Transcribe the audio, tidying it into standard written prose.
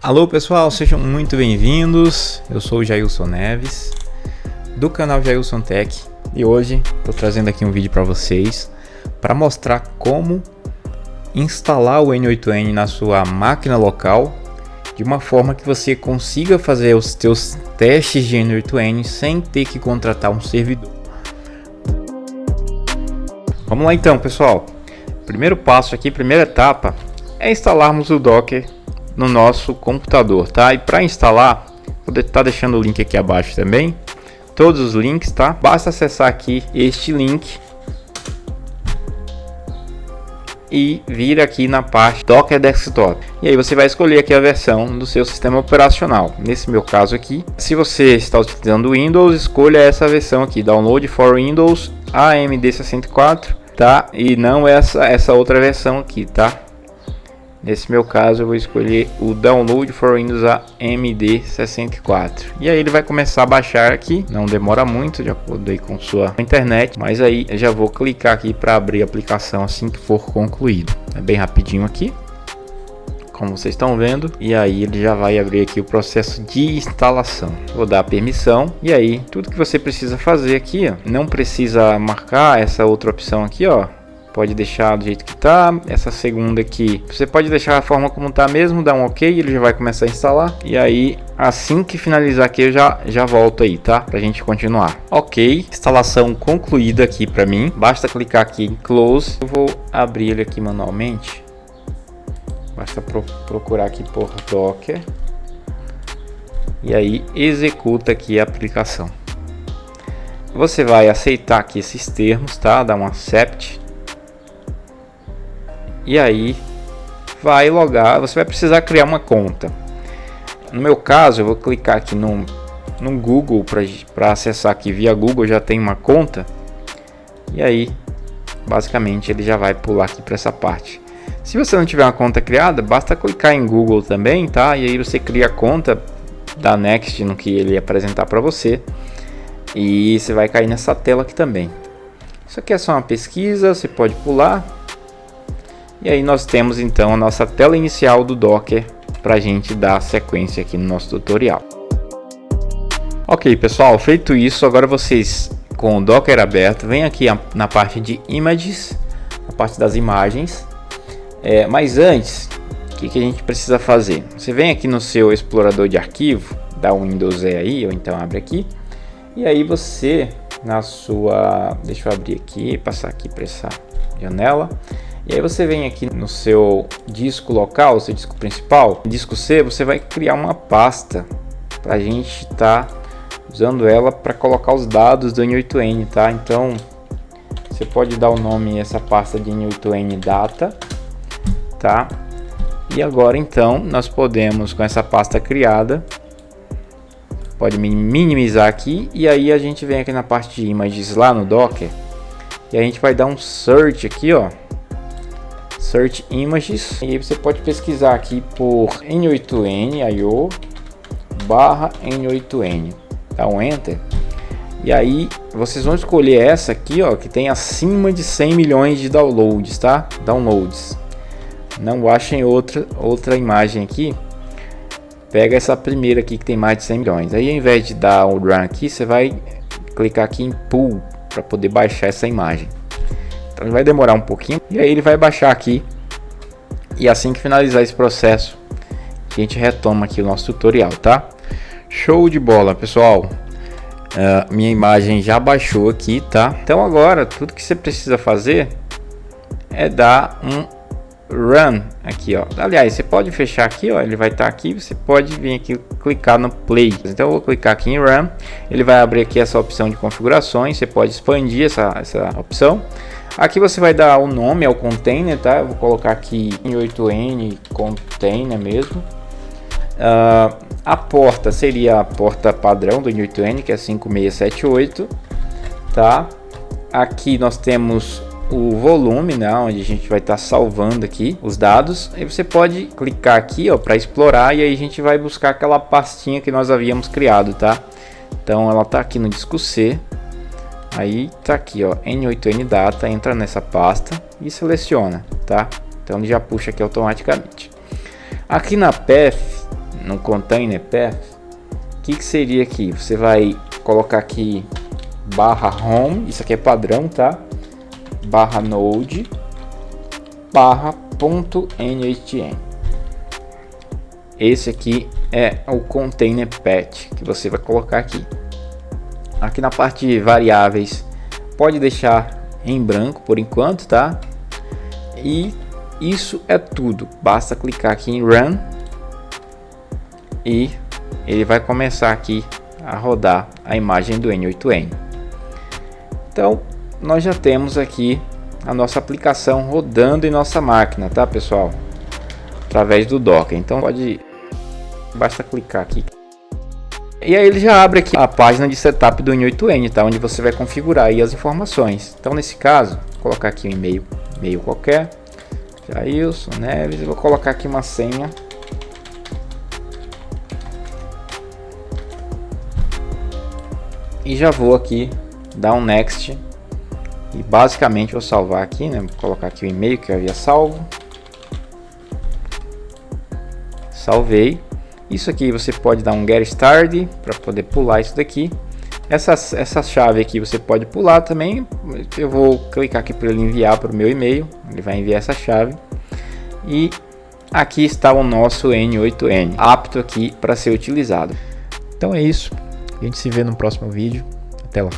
Alô pessoal, sejam muito bem-vindos. Eu sou o Jailson Neves, do canal Jailson Tech, e hoje estou trazendo aqui um vídeo para vocês para mostrar como instalar o N8N na sua máquina local de uma forma que você consiga fazer os seus testes de N8N sem ter que contratar um servidor. Vamos lá então, pessoal. Primeiro passo aqui, primeira etapa, é instalarmos o Docker no nosso computador, tá? E para instalar, vou estar deixando o link aqui abaixo também, todos os links, tá? Basta acessar aqui este link e vir aqui na parte Docker Desktop. E aí você vai escolher aqui a versão do seu sistema operacional. Nesse meu caso aqui, se você está utilizando o Windows, escolha essa versão aqui, Download for Windows AMD64, tá? E não essa outra versão aqui, tá? Nesse meu caso eu vou escolher o Download for Windows AMD64. E aí ele vai começar a baixar aqui, não demora muito, de acordo aí com sua internet, mas aí eu já vou clicar aqui para abrir a aplicação assim que for concluído. É bem rapidinho aqui, como vocês estão vendo, e aí ele já vai abrir aqui o processo de instalação. Vou dar permissão, e aí tudo que você precisa fazer aqui, ó, não precisa marcar essa outra opção aqui, ó. Pode deixar do jeito que tá. Essa segunda aqui, você pode deixar a forma como tá mesmo, dá um ok, ele já vai começar a instalar. E aí, assim que finalizar aqui, eu já volto aí, tá? Pra gente continuar. Ok, instalação concluída aqui pra mim. Basta clicar aqui em Close. Eu vou abrir ele aqui manualmente. Basta procurar aqui por Docker. E aí, executa aqui a aplicação. Você vai aceitar aqui esses termos, tá? Dá um Accept. E aí vai logar, você vai precisar criar uma conta. No meu caso, eu vou clicar aqui no Google para acessar aqui via Google, já tem uma conta. E aí, basicamente, ele já vai pular aqui para essa parte. Se você não tiver uma conta criada, basta clicar em Google também, tá? E aí você cria a conta da Next no que ele apresentar para você. E você vai cair nessa tela aqui também. Isso aqui é só uma pesquisa, você pode pular. E aí nós temos então a nossa tela inicial do Docker para a gente dar sequência aqui no nosso tutorial. Ok pessoal, feito isso, agora vocês com o Docker aberto, vem aqui na parte de Images, na parte das imagens. Mas antes, o que a gente precisa fazer? Você vem aqui no seu explorador de arquivo, dá um Windows E aí, ou então abre aqui. E aí você, na sua... Deixa eu abrir aqui, passar aqui para essa janela. E aí você vem aqui no seu disco local, seu disco principal, disco C, você vai criar uma pasta para a gente estar usando ela para colocar os dados do N8N, tá? Então você pode dar o nome a essa pasta de N8N Data, tá? E agora então nós podemos, com essa pasta criada, pode minimizar aqui, e aí a gente vem aqui na parte de images lá no Docker e a gente vai dar um search aqui, ó. Search Images, e aí você pode pesquisar aqui por N8N IO /N8N, dá um Enter, e aí vocês vão escolher essa aqui, ó, que tem acima de 100 milhões de downloads, tá? Downloads, não achem outra imagem aqui, pega essa primeira aqui que tem mais de 100 milhões, aí ao invés de dar um Run aqui, você vai clicar aqui em Pull para poder baixar essa imagem. Então vai demorar um pouquinho, e aí ele vai baixar aqui, e assim que finalizar esse processo a gente retoma aqui o nosso tutorial, tá? Show de bola, pessoal. Minha imagem já baixou aqui, tá? Então agora tudo que você precisa fazer é dar um Run aqui, ó. Aliás, você pode fechar aqui, ó, ele vai estar aqui, você pode vir aqui clicar no Play. Então eu vou clicar aqui em Run, ele vai abrir aqui essa opção de configurações, você pode expandir essa opção. Aqui você vai dar o nome ao container, tá? Eu vou colocar aqui N8N container mesmo. A porta seria a porta padrão do N8N, que é 5678, tá? Aqui nós temos o volume, né, onde a gente vai estar salvando aqui os dados. Aí você pode clicar aqui, ó, para explorar, e aí a gente vai buscar aquela pastinha que nós havíamos criado, tá? Então ela tá aqui no disco C. Aí tá aqui, ó, N8N Data, entra nessa pasta e seleciona, tá? Então ele já puxa aqui automaticamente. Aqui na path no container path, o que seria aqui? Você vai colocar aqui /home, isso aqui é padrão, tá? /node /.nhtm. Esse aqui é o container path que você vai colocar aqui. Aqui na parte de variáveis, pode deixar em branco por enquanto, tá? E isso é tudo. Basta clicar aqui em Run e ele vai começar aqui a rodar a imagem do N8N. Então, nós já temos aqui a nossa aplicação rodando em nossa máquina, tá, pessoal? Através do Docker. Então, basta clicar aqui. E aí ele já abre aqui a página de setup do N8N, tá? Onde você vai configurar aí as informações. Então, nesse caso, vou colocar aqui um e-mail qualquer. Jailson Neves, eu vou colocar aqui uma senha. E já vou aqui dar um next. E basicamente vou salvar aqui, né? Vou colocar aqui o e-mail que eu havia salvo. Salvei. Isso aqui você pode dar um get started para poder pular isso daqui. Essa chave aqui você pode pular também. Eu vou clicar aqui para ele enviar para o meu e-mail. Ele vai enviar essa chave. E aqui está o nosso N8N, apto aqui para ser utilizado. Então é isso. A gente se vê no próximo vídeo. Até lá.